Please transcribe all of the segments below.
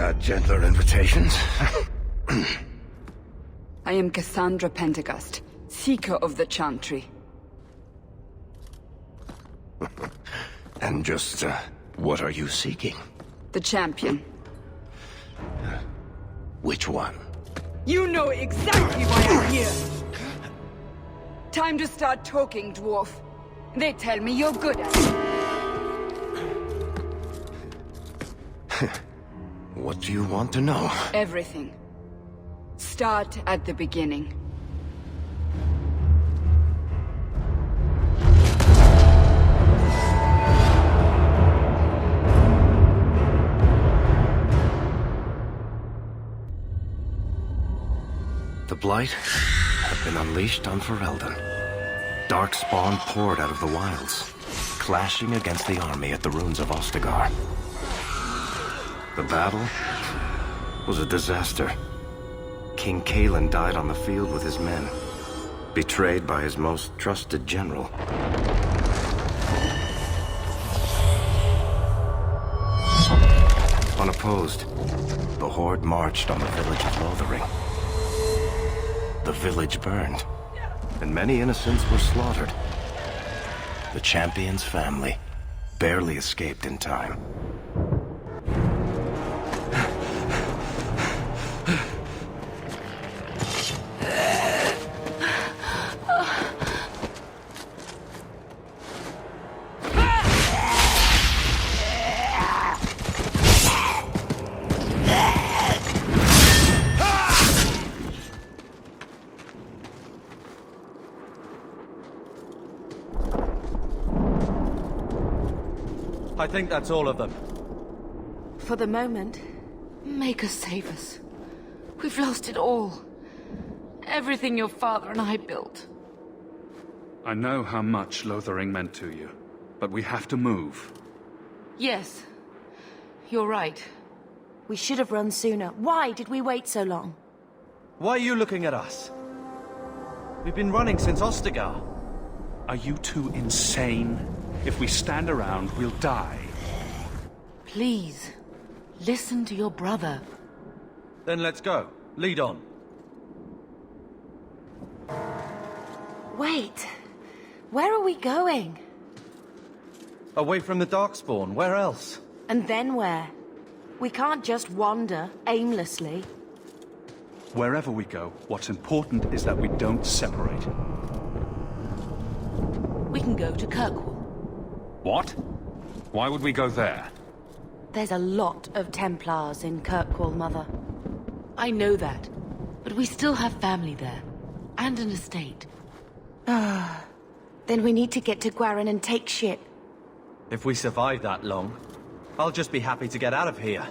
had gentler invitations. I am Cassandra Pentagust, Seeker of the Chantry. And just, what are you seeking? The Champion. Which one? You know exactly why I'm here! Time to start talking, dwarf. They tell me you're good at it. What do you want to know? Everything. Start at the beginning. The Blight had been unleashed on Ferelden. Darkspawn poured out of the wilds, clashing against the army at the ruins of Ostagar. The battle was a disaster. King Cailan died on the field with his men, betrayed by his most trusted general. Unopposed, the Horde marched on the village of Lothering. The village burned, and many innocents were slaughtered. The Champion's family barely escaped in time. I think that's all of them. For the moment, make us save us. We've lost it all. Everything your father and I built. I know how much Lothering meant to you, but we have to move. Yes, you're right. We should have run sooner. Why did we wait so long? Why are you looking at us? We've been running since Ostagar. Are you two insane? If we stand around, we'll die. Please, listen to your brother. Then let's go. Lead on. Wait. Where are we going? Away from the Darkspawn. Where else? And then where? We can't just wander aimlessly. Wherever we go, what's important is that we don't separate. We can go to Kirkwall. What? Why would we go there? There's a lot of Templars in Kirkwall, Mother. I know that, but we still have family there, and an estate. Then we need to get to Gwarin and take ship. If we survive that long, I'll just be happy to get out of here.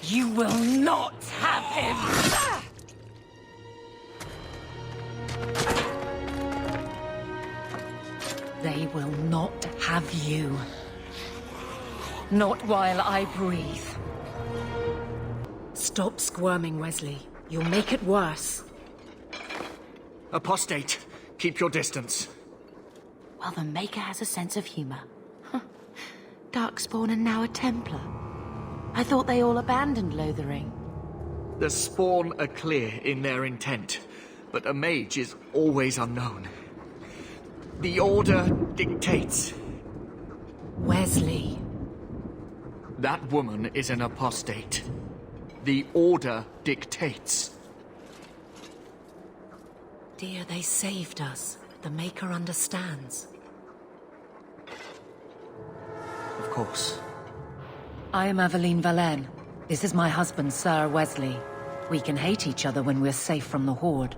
You will not have him! They will not have you. Not while I breathe. Stop squirming, Wesley. You'll make it worse. Apostate, keep your distance. Well, the Maker has a sense of humor. Darkspawn and now a Templar. I thought they all abandoned Lothering. The Spawn are clear in their intent, but a mage is always unknown. The Order dictates. Wesley. That woman is an apostate. The Order dictates. Dear, they saved us. The Maker understands. Of course. I am Aveline Valenne. This is my husband, Sir Wesley. We can hate each other when we're safe from the Horde.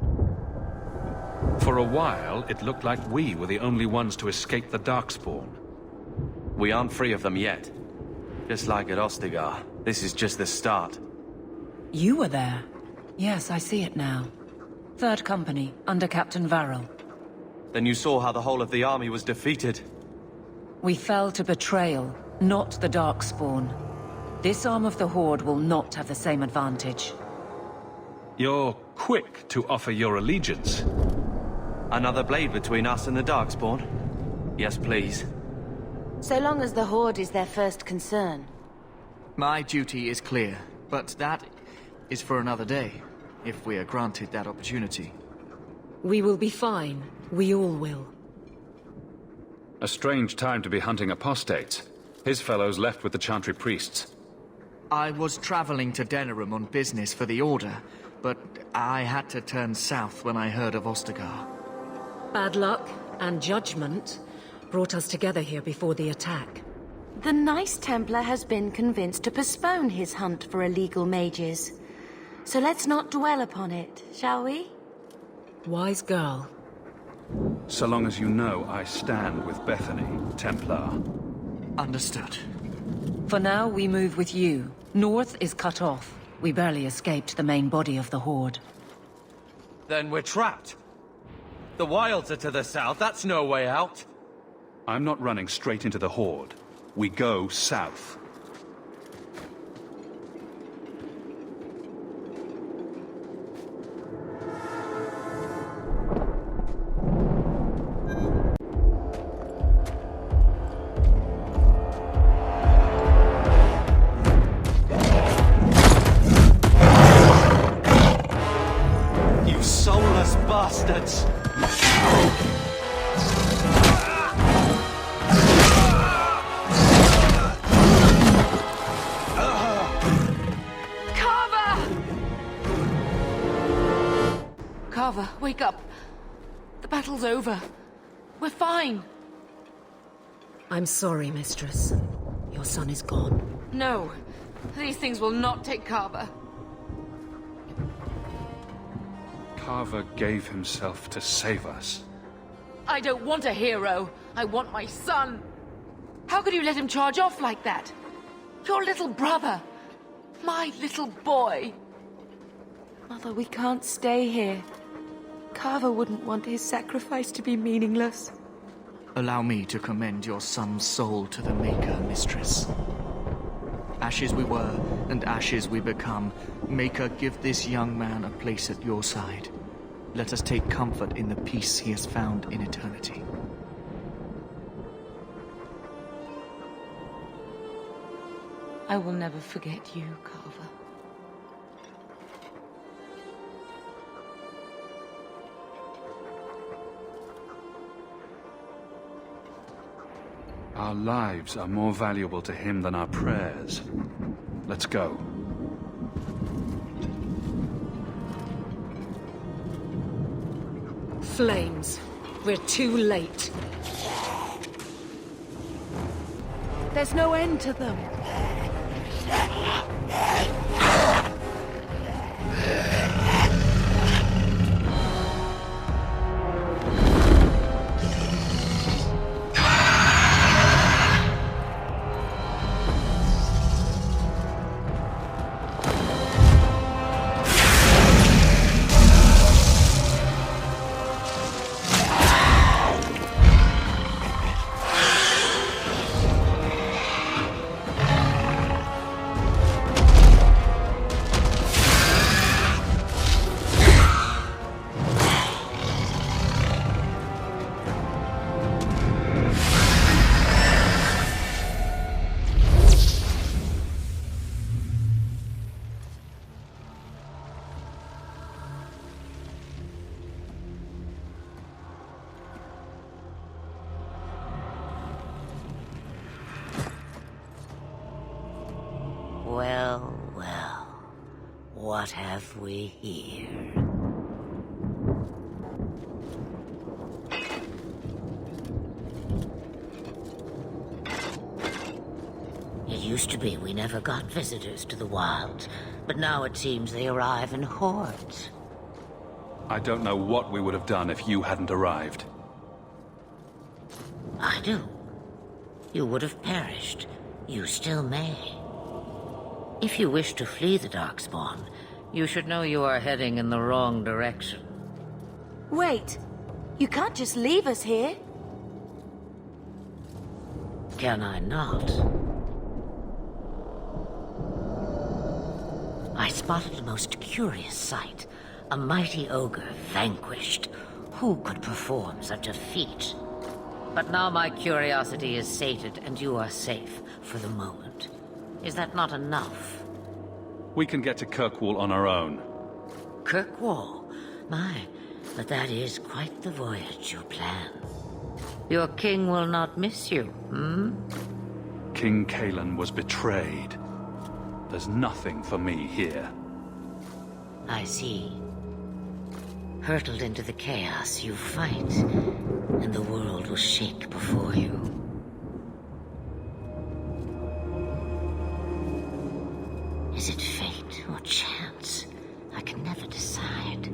For a while, it looked like we were the only ones to escape the Darkspawn. We aren't free of them yet. Just like at Ostagar, this is just the start. You were there. Yes, I see it now. Third Company, under Captain Varrel. Then you saw how the whole of the army was defeated. We fell to betrayal, not the Darkspawn. This arm of the Horde will not have the same advantage. You're quick to offer your allegiance. Another blade between us and the Darkspawn? Yes, please. So long as the Horde is their first concern. My duty is clear, but that is for another day, if we are granted that opportunity. We will be fine. We all will. A strange time to be hunting apostates. His fellows left with the Chantry priests. I was traveling to Denerim on business for the Order, but I had to turn south when I heard of Ostagar. Bad luck and judgment brought us together here before the attack. The Nice Templar has been convinced to postpone his hunt for illegal mages. So let's not dwell upon it, shall we? Wise girl. So long as you know I stand with Bethany, Templar. Understood. For now, we move with you. North is cut off. We barely escaped the main body of the Horde. Then we're trapped. The wilds are to the south, that's no way out. I'm not running straight into the Horde. We go south. You soulless bastards! Carver, wake up. The battle's over. We're fine. I'm sorry, Mistress. Your son is gone. No. These things will not take Carver. Carver gave himself to save us. I don't want a hero. I want my son. How could you let him charge off like that? Your little brother. My little boy. Mother, we can't stay here. Carver wouldn't want his sacrifice to be meaningless. Allow me to commend your son's soul to the Maker, Mistress. Ashes we were, and ashes we become. Maker, give this young man a place at your side. Let us take comfort in the peace he has found in eternity. I will never forget you, Carver. Our lives are more valuable to him than our prayers. Let's go. Flames. We're too late. There's no end to them. Well, well. What have we here? It used to be we never got visitors to the wilds, but now it seems they arrive in hordes. I don't know what we would have done if you hadn't arrived. I do. You would have perished. You still may. If you wish to flee the Darkspawn, you should know you are heading in the wrong direction. Wait. You can't just leave us here. Can I not? I spotted a most curious sight. A mighty ogre vanquished. Who could perform such a feat? But now my curiosity is sated, and you are safe for the moment. Is that not enough? We can get to Kirkwall on our own. Kirkwall? My, but that is quite the voyage you plan. Your king will not miss you, hmm? King Kalen was betrayed. There's nothing for me here. I see. Hurtled into the chaos, you fight, and the world will shake before you. Is it fate or chance? I can never decide.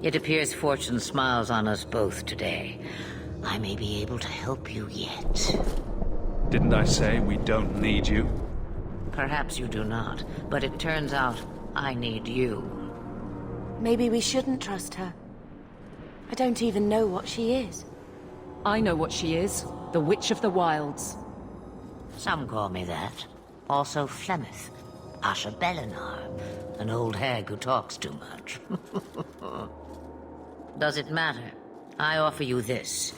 It appears fortune smiles on us both today. I may be able to help you yet. Didn't I say we don't need you? Perhaps you do not, but it turns out I need you. Maybe we shouldn't trust her. I don't even know what she is. I know what she is. The Witch of the Wilds. Some call me that. Also Flemeth. Asha Belinar. An old hag who talks too much. Does it matter? I offer you this.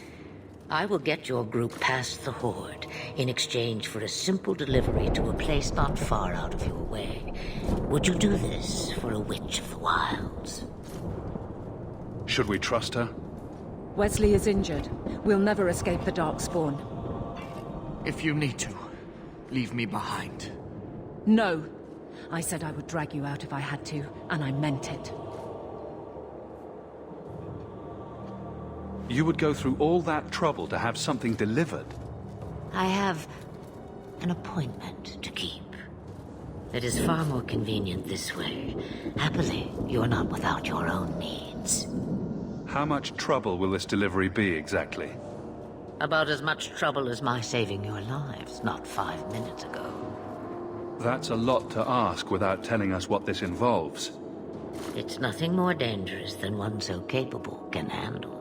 I will get your group past the Horde in exchange for a simple delivery to a place not far out of your way. Would you do this for a Witch of the Wilds? Should we trust her? Wesley is injured. We'll never escape the Darkspawn. If you need to, leave me behind. No. I said I would drag you out if I had to, and I meant it. You would go through all that trouble to have something delivered? I have an appointment to keep. It is far more convenient this way. Happily, you're not without your own needs. How much trouble will this delivery be, exactly? About as much trouble as my saving your lives not 5 minutes ago. That's a lot to ask without telling us what this involves. It's nothing more dangerous than one so capable can handle.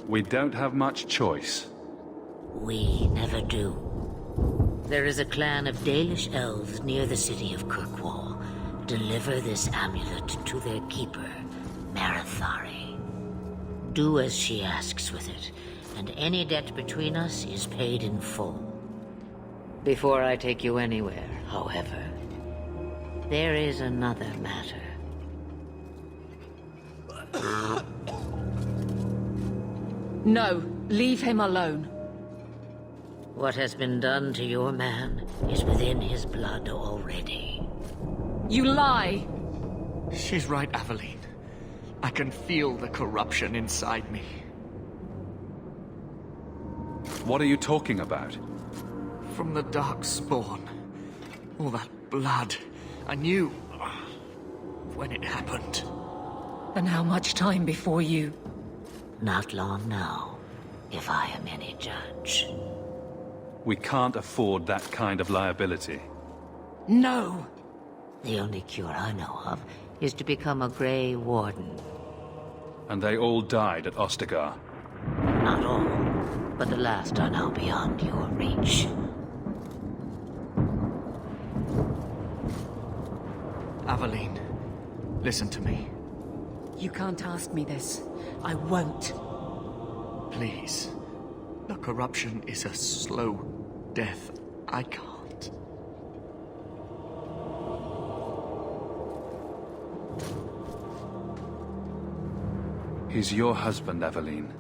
We don't have much choice. We never do. There is a clan of Dalish elves near the city of Kirkwall. Deliver this amulet to their keeper, Marathari. Do as she asks with it, and any debt between us is paid in full. Before I take you anywhere, however, there is another matter. No, leave him alone. What has been done to your man is within his blood already. You lie! She's right, Aveline. I can feel the corruption inside me. What are you talking about? From the Darkspawn. All that blood. I knew when it happened. And how much time before you? Not long now, if I am any judge. We can't afford that kind of liability. No! The only cure I know of is to become a Grey Warden. And they all died at Ostagar. Not all, but the last are now beyond your reach. Aveline, listen to me. You can't ask me this. I won't. Please. The corruption is a slow death. I can't. He's your husband, Aveline.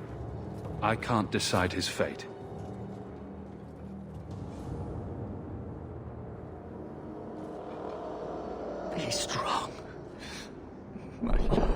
I can't decide his fate. Be strong, my love.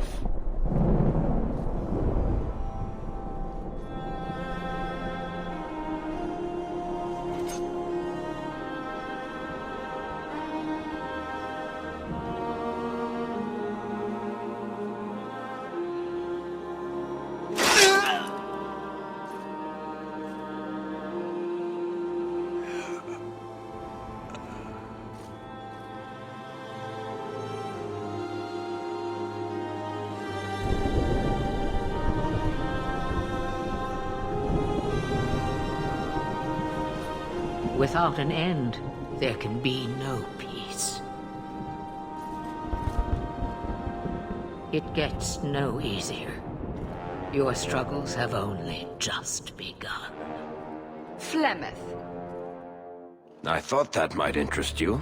Without an end, there can be no peace. It gets no easier. Your struggles have only just begun. Flemeth, I thought that might interest you.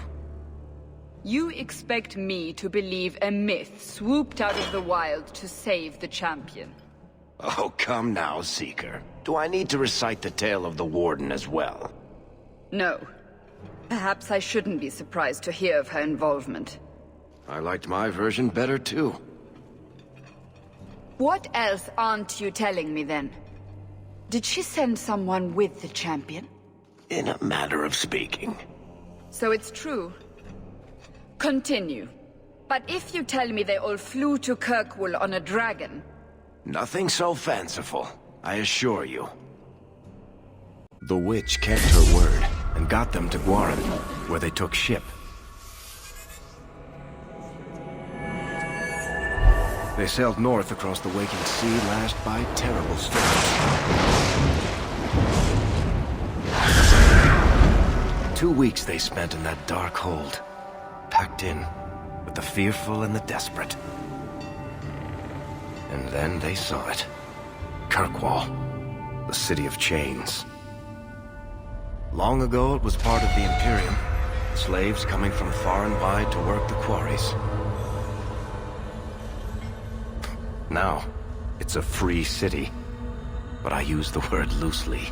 you expect me to believe a myth swooped out of the wild to save the champion? Oh, come now, Seeker. Do I need to recite the tale of the Warden as well? No. Perhaps I shouldn't be surprised to hear of her involvement. I liked my version better, too. What else aren't you telling me, then? Did she send someone with the champion? In a manner of speaking. So it's true. Continue. But if you tell me they all flew to Kirkwall on a dragon... Nothing so fanciful, I assure you. The witch kept her word, and got them to Guaran, where they took ship. They sailed north across the waking sea, lashed by terrible storms. 2 weeks they spent in that dark hold, packed in with the fearful and the desperate. And then they saw it. Kirkwall, the city of chains. Long ago it was part of the Imperium, slaves coming from far and wide to work the quarries. Now, it's a free city, but I use the word loosely.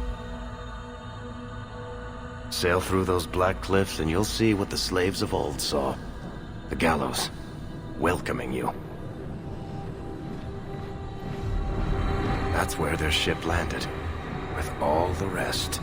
Sail through those black cliffs and you'll see what the slaves of old saw. The gallows, welcoming you. That's where their ship landed, with all the rest.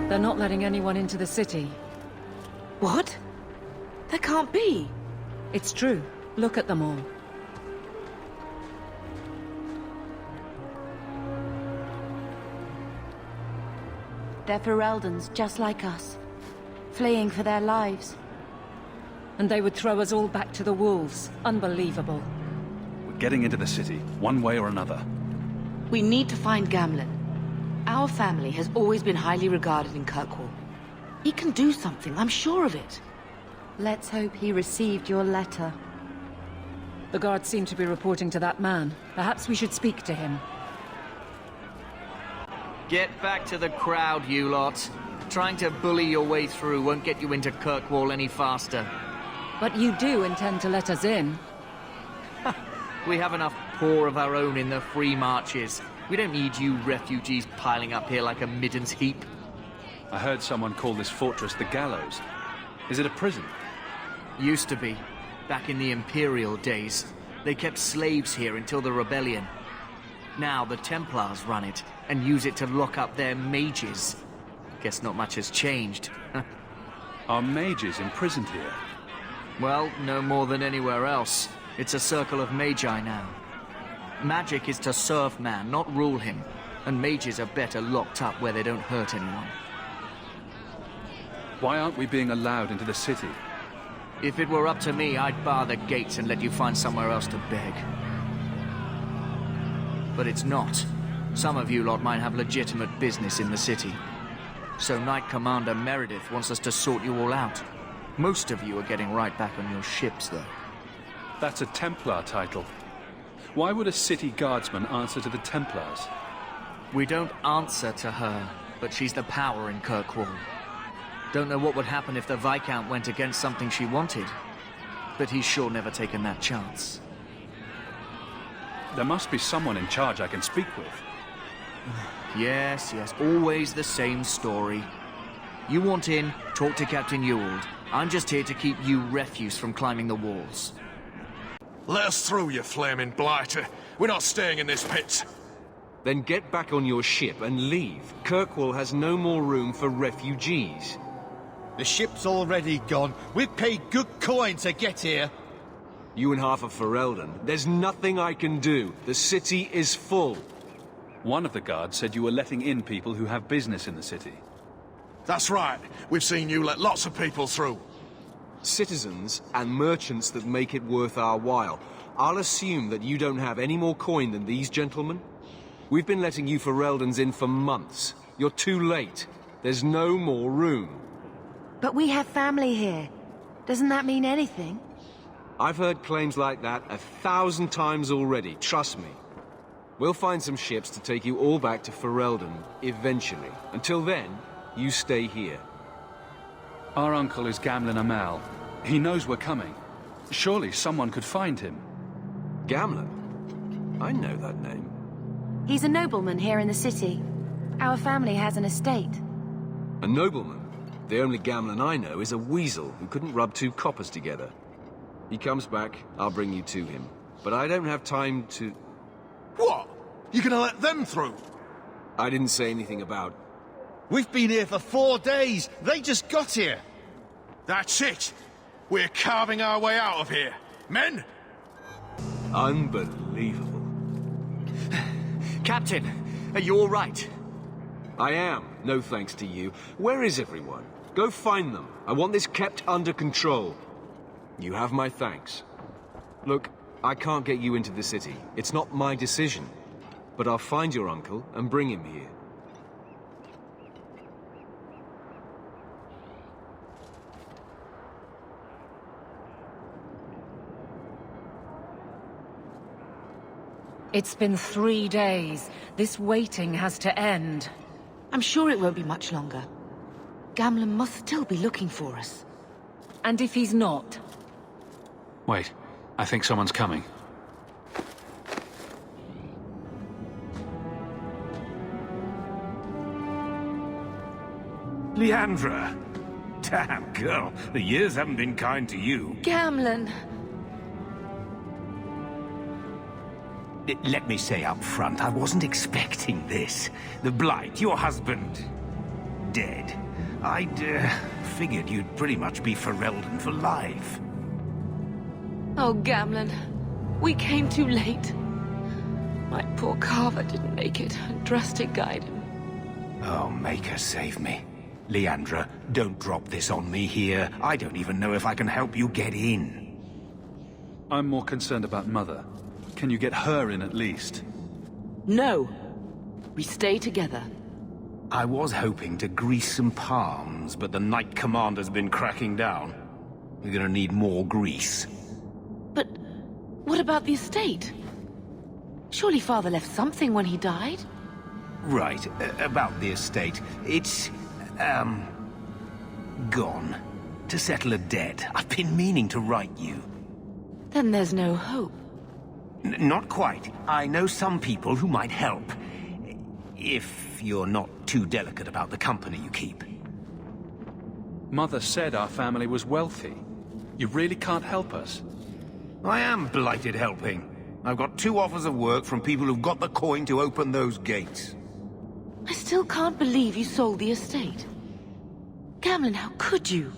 They're not letting anyone into the city. What? That can't be. It's true. Look at them all. They're Fereldans, just like us. Fleeing for their lives. And they would throw us all back to the wolves. Unbelievable. We're getting into the city, one way or another. We need to find Gamlen. Our family has always been highly regarded in Kirkwall. He can do something, I'm sure of it. Let's hope he received your letter. The guards seem to be reporting to that man. Perhaps we should speak to him. Get back to the crowd, you lot. Trying to bully your way through won't get you into Kirkwall any faster. But you do intend to let us in. We have enough poor of our own in the free marches. We don't need you refugees piling up here like a middens heap. I heard someone call this fortress the Gallows. Is it a prison? Used to be. Back in the Imperial days. They kept slaves here until the rebellion. Now the Templars run it, and use it to lock up their mages. Guess not much has changed. Are mages imprisoned here? Well, no more than anywhere else. It's a circle of magi now. Magic is to serve man, not rule him. And mages are better locked up where they don't hurt anyone. Why aren't we being allowed into the city? If it were up to me, I'd bar the gates and let you find somewhere else to beg. But it's not. Some of you lot might have legitimate business in the city. So Knight Commander Meredith wants us to sort you all out. Most of you are getting right back on your ships, though. That's a Templar title. Why would a city guardsman answer to the Templars? We don't answer to her, but she's the power in Kirkwall. Don't know what would happen if the Viscount went against something she wanted. but he's sure never taken that chance. There must be someone in charge I can speak with. Yes, always the same story. You want in, talk to Captain Ewald. I'm just here to keep you refuse from climbing the walls. Let us through, you flaming blighter. We're not staying in this pit. Then get back on your ship and leave. Kirkwall has no more room for refugees. The ship's already gone. We've paid good coin to get here. You and half of Ferelden. There's nothing I can do. The city is full. One of the guards said you were letting in people who have business in the city. That's right. We've seen you let lots of people through. Citizens and merchants that make it worth our while. I'll assume that you don't have any more coin than these gentlemen. We've been letting you Fereldans in for months. You're too late. There's no more room. But we have family here. Doesn't that mean anything? I've heard claims like that 1,000 times already, trust me. We'll find some ships to take you all back to Ferelden, eventually. Until then, you stay here. Our uncle is Gamlen Amal. He knows we're coming. Surely someone could find him. Gamlen? I know that name. He's a nobleman here in the city. Our family has an estate. A nobleman? The only Gamlen I know is a weasel who couldn't rub 2 coppers together. He comes back, I'll bring you to him. But I don't have time to... What? You gonna let them through? I didn't say anything about... We've been here for 4 days. They just got here. That's it. We're carving our way out of here. Men? Unbelievable. Captain, are you all right? I am, no thanks to you. Where is everyone? Go find them. I want this kept under control. You have my thanks. Look, I can't get you into the city. It's not my decision. But I'll find your uncle and bring him here. It's been 3 days. This waiting has to end. I'm sure it won't be much longer. Gamlen must still be looking for us. And if he's not? Wait, I think someone's coming. Leandra! Damn, girl, the years haven't been kind to you. Gamlen! Let me say up front, I wasn't expecting this. The Blight, your husband, dead. I'd figured you'd pretty much be Ferelden for life. Oh, Gamlen. We came too late. My poor carver didn't make it, and Drastic guided him. Oh, Maker, save me. Leandra, don't drop this on me here. I don't even know if I can help you get in. I'm more concerned about Mother. Can you get her in at least? No. We stay together. I was hoping to grease some palms, but the Knight Commander's been cracking down. We're gonna need more grease. But what about the estate? Surely Father left something when he died? Right, about the estate. It's, gone. To settle a debt. I've been meaning to write you. Then there's no hope. Not quite. I know some people who might help. If you're not too delicate about the company you keep. Mother said our family was wealthy. You really can't help us. I am blighted helping. I've got 2 offers of work from people who've got the coin to open those gates. I still can't believe you sold the estate. Gamlen, how could you?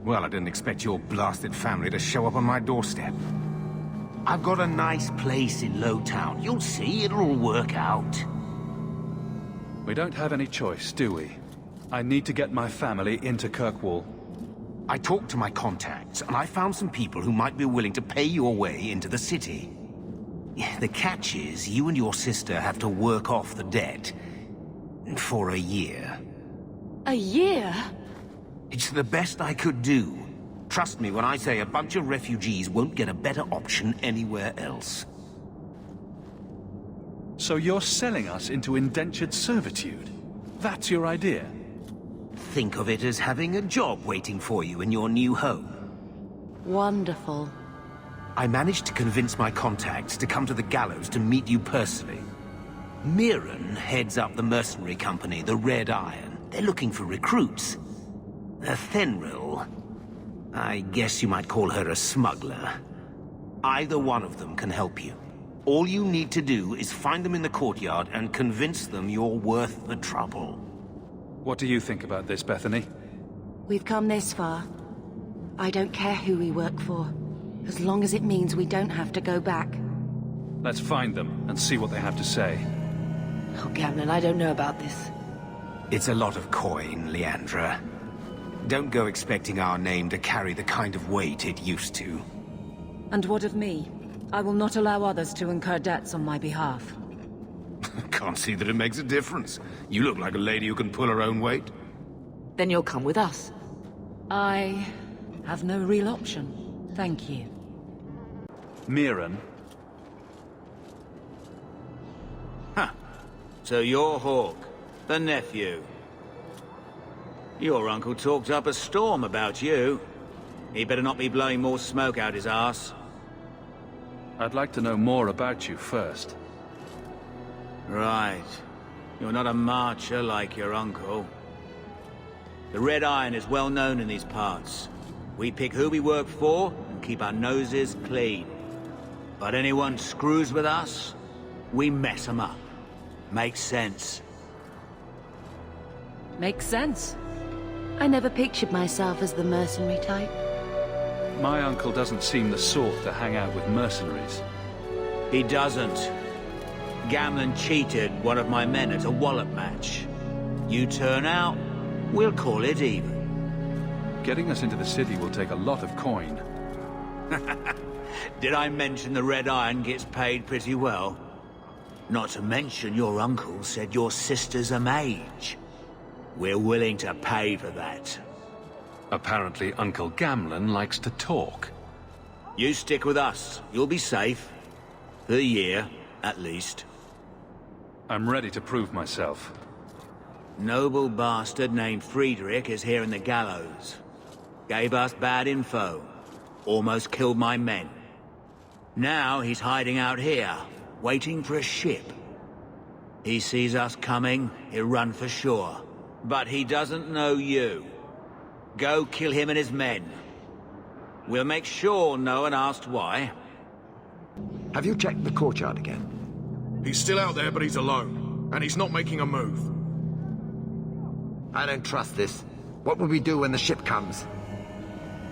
Well, I didn't expect your blasted family to show up on my doorstep. I've got a nice place in Lowtown. You'll see, it'll all work out. We don't have any choice, do we? I need to get my family into Kirkwall. I talked to my contacts, and I found some people who might be willing to pay your way into the city. The catch is, you and your sister have to work off the debt. For a year. A year? It's the best I could do. Trust me when I say a bunch of refugees won't get a better option anywhere else. So you're selling us into indentured servitude? That's your idea? Think of it as having a job waiting for you in your new home. Wonderful. I managed to convince my contacts to come to the gallows to meet you personally. Mirren heads up the mercenary company, the Red Iron. They're looking for recruits. Fenrir, I guess you might call her a smuggler. Either one of them can help you. All you need to do is find them in the courtyard and convince them you're worth the trouble. What do you think about this, Bethany? We've come this far. I don't care who we work for, as long as it means we don't have to go back. Let's find them and see what they have to say. Oh, Gamlen, I don't know about this. It's a lot of coin, Leandra. Don't go expecting our name to carry the kind of weight it used to. And what of me? I will not allow others to incur debts on my behalf. Can't see that it makes a difference. You look like a lady who can pull her own weight. Then you'll come with us. I have no real option. Thank you. Mirren? So you're Hawke, the nephew. Your uncle talked up a storm about you. He better not be blowing more smoke out his arse. I'd like to know more about you first. Right. You're not a marcher like your uncle. The Red Iron is well known in these parts. We pick who we work for and keep our noses clean. But anyone screws with us, we mess them up. Makes sense. Makes sense. I never pictured myself as the mercenary type. My uncle doesn't seem the sort to hang out with mercenaries. He doesn't. Gamlen cheated one of my men at a wallop match. You turn out, we'll call it even. Getting us into the city will take a lot of coin. Did I mention the Red Iron gets paid pretty well? Not to mention your uncle said your sister's a mage. We're willing to pay for that. Apparently Uncle Gamlen likes to talk. You stick with us. You'll be safe. For a year, at least. I'm ready to prove myself. Noble bastard named Friedrich is here in the gallows. Gave us bad info. Almost killed my men. Now he's hiding out here, waiting for a ship. He sees us coming, he'll run for sure. But he doesn't know you. Go kill him and his men. We'll make sure no one asks why. Have you checked the courtyard again? He's still out there, but he's alone. And he's not making a move. I don't trust this. What will we do when the ship comes?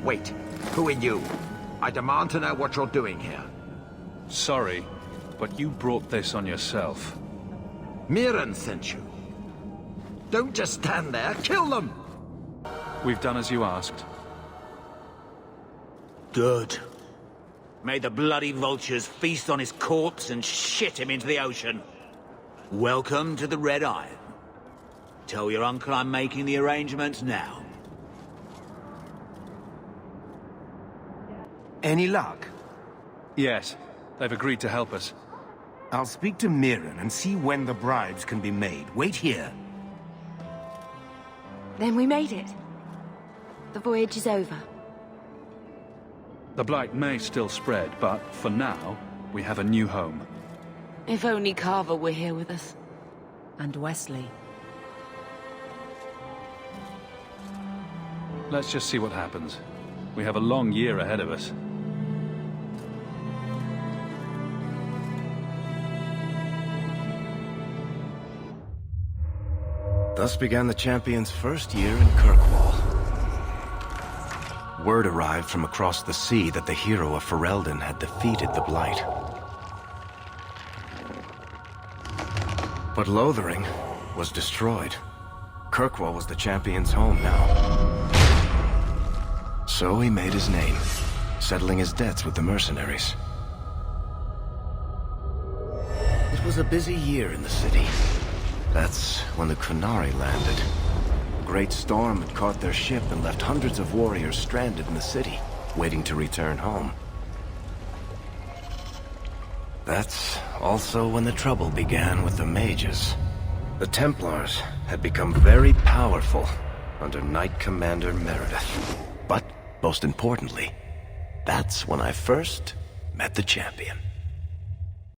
Wait, who are you? I demand to know what you're doing here. Sorry, but you brought this on yourself. Mirren sent you. Don't just stand there, kill them! We've done as you asked. Good. May the bloody vultures feast on his corpse and shit him into the ocean. Welcome to the Red Iron. Tell your uncle I'm making the arrangements now. Any luck? Yes, they've agreed to help us. I'll speak to Mirren and see when the bribes can be made. Wait here. Then we made it. The voyage is over. The Blight may still spread, but for now, we have a new home. If only Carver were here with us. And Wesley. Let's just see what happens. We have a long year ahead of us. Thus began the Champion's first year in Kirkwall. Word arrived from across the sea that the hero of Ferelden had defeated the Blight. But Lothering was destroyed. Kirkwall was the Champion's home now. So he made his name, settling his debts with the mercenaries. It was a busy year in the city. That's when the Qunari landed. A great storm had caught their ship and left hundreds of warriors stranded in the city, waiting to return home. That's also when the trouble began with the mages. The Templars had become very powerful under Knight Commander Meredith. But, most importantly, that's when I first met the Champion.